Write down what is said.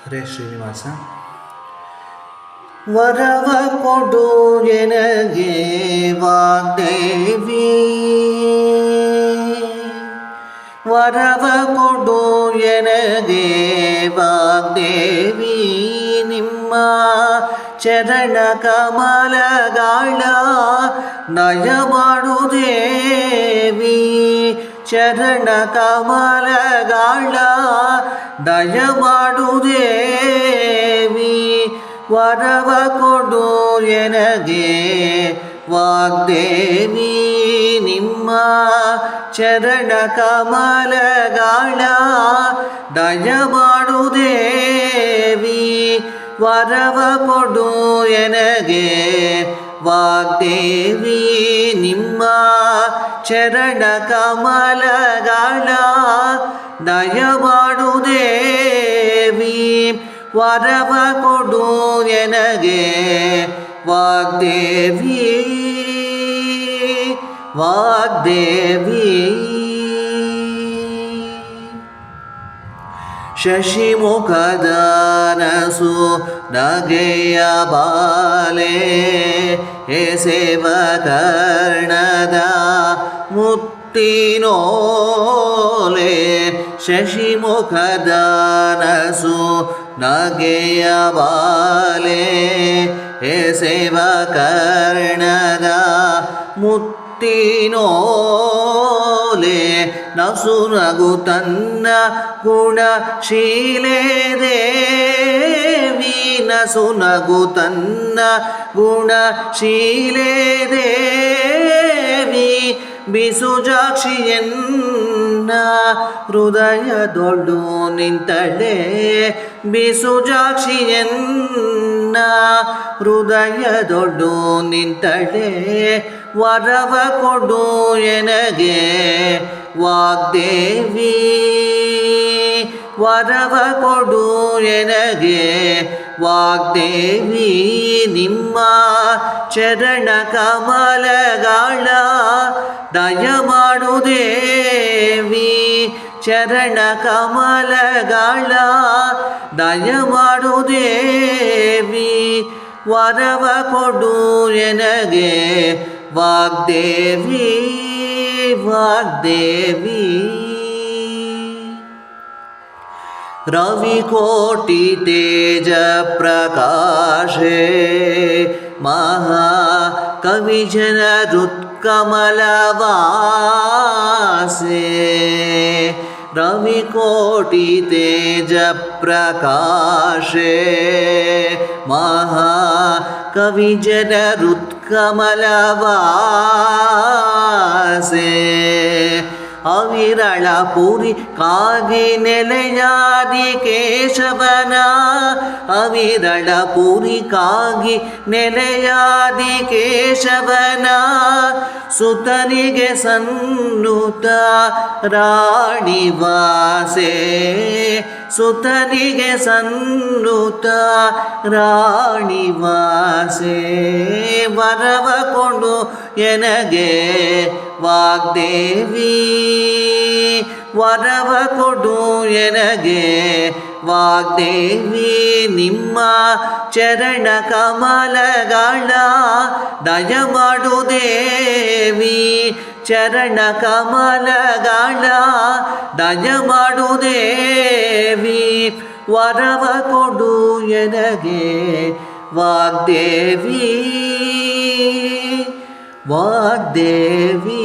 ಹರೇ ಶ್ರೀನಿವಾಸ. ವರವ ಕೊಡು ಎನಗೆ ವಾಗ್ದೇವಿ, ವರವ ಕೊಡು ಎನಗೆ ವಾಗ್ದೇವಿ, ನಿಮ್ಮ ಚರಣ ಕಮಲಗಳ ನಯ ಮಾಡು ದೇವಿ, ಚರಣ ಕಮಲಗಳ ದಯ ಮಾಡು ದೇವಿ, ವರವ ಕೊಡು ಎನಗೆ ವಾಗ್ದೇವಿ, ನಿಮ್ಮ ಚರಣ ಕಮಲಗಳ ದಯ ಮಾಡು ದೇವಿ, ವರವ ಕೊಡು ಎನಗೆ ವಾಗ್ದೇವಿ, ನಿಮ್ಮ ಚರಣ ಕಮಲಗಳ ದಯ ಮಾಡು ದೇವಿ, ವರವ ಕೊಡು ಎನಗೆ ವಾಗ್ದೇವಿ, ವಾಗ್ದೇವಿ. ಶಶಿಮುಖದ ನಸು ನಗೆಯ ಬಾಲೆ, ಹೇ ಸೇವಕರ್ಣದ ಮುತ್ತಿನೋಲೆ, ಶಶಿಮುಖದ ನಸು ನಗೆಯ ಬಾಲೆ, ಹೇ ಸೇವಕರ್ಣದ ಮುತ್ತಿನೋಲೆ, ನಸು ನಗು ತನ್ನ ಗುಣಶೀಲೆ ದೇವಿ, ನಸು ನಗು ತನ್ನ ಗುಣಶೀಲೆ ದೇವಿ, ಬಿಸುಜಾಕ್ಷಿಯನ್ನ ಹೃದಯದೊಳು ನಿಂತಳೆ, ಬಿಸುಜಾಕ್ಷಿಯನ್ನ ಹೃದಯದೊಳು ನಿಂತಳೆ, ವರವ ಕೊಡು ಎನಗೆ ವಾಗ್ದೇವಿ, ವರವ ಕೊಡು ಎನಗೆ ವಾಗ್ದೇವಿ, ನಿಮ್ಮ ಚರಣ ಕಮಲಗಳ ದಯ ಮಾಡು ದೇವಿ, ಚರಣ ಕಮಲಗಳ ದಯ ಮಾಡು ದೇವಿ, ವರವ ಕೊಡು ಎನಗೆ ವಾಗ್ದೇವಿ, ವಾಗ್ದೇವಿ. ರವಿಕೋಟಿ ತೇಜ ಪ್ರಕಾಶೆ, ಮಹಾಕವಿ ಜನ ಹೃತ್ಕಮಲವಾಸೆ, ರವಿಕೋಟಿ ತೇಜ ಪ್ರಕಾಶೆ, ಮಹಾಕವಿ ಜನ ಹೃತ್ಕಮಲವಾಸೆ, ಅವಿರಳ ಪುರಿ ಕಾಗಿ ನೆಲೆಯಾದಿ ಕೇಶವನ, ಅವಿರಳ ಪುರಿ ಕಾಗಿ ನೆಲೆಯಾದಿ ಕೇಶವನ, ಸುತನಿಗೆ ಸನ್ನುತ ರಾಣಿವಾಸೆ, ಸುತನಿಗೆ ಸನ್ನುತ ರಾಣಿವಾಸೆ, ವರವ ಕೊಡು ಎನಗೆ ವಾಗ್ದೇವಿ, ವರವ ಕೊಡು ಎನಗೆ ವಾಗ್ದೇವಿ, ನಿಮ್ಮ ಚರಣ ಕಮಲಗಳ ದಯ ಮಾಡು ದೇವಿ, ಚರಣ ಕಮಲಗಳ ದಯ ಮಾಡು ದೇವಿ, ವರವ ಕೊಡು ಎನಗೆ ವಾಗ್ದೇವಿ, ವಾಗ್ದೇವಿ.